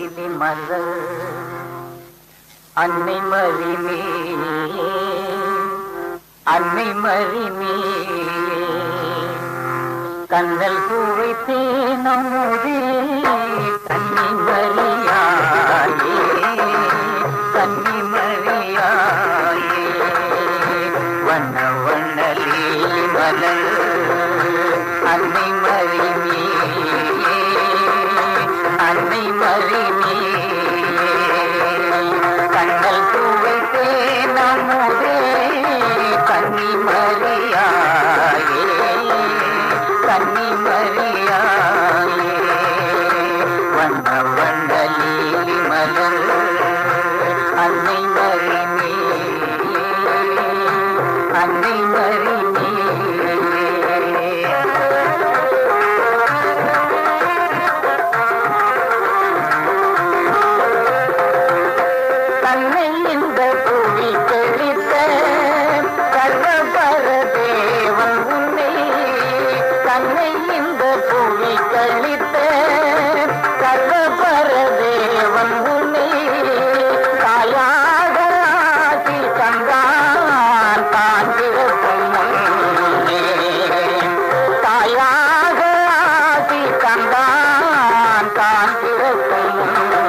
நீலி மலர் அன்னை மறிமே அன்னை மறிமே கண்ணல் சுவைத்தே நம்முதே கன்னி மறியாயே கன்னி மறியாயே வண்ண வண்ண லீலி மலர் அன்னை மறிமே அன்னை மறிமே கண்ணல் சுவைத்தே நம்முதே கன்னி மறியாயே கன்னி மறியாயே வண்ண வண்ண லீலி மலர் அன்னை மறிமே அன்னை மறிமே தன்னை இந்த புவி கழித்த சர்வபர தேவன் உன்னை தன்னை இந்த புவி கழித்த சர்வபர தேவன் உன்னை தாயாக ஆசி தந்தான் தான் பிறக்கும் முன்னே தாயாக ஆசி தந்தான் தான் பிறக்கும் முன்னே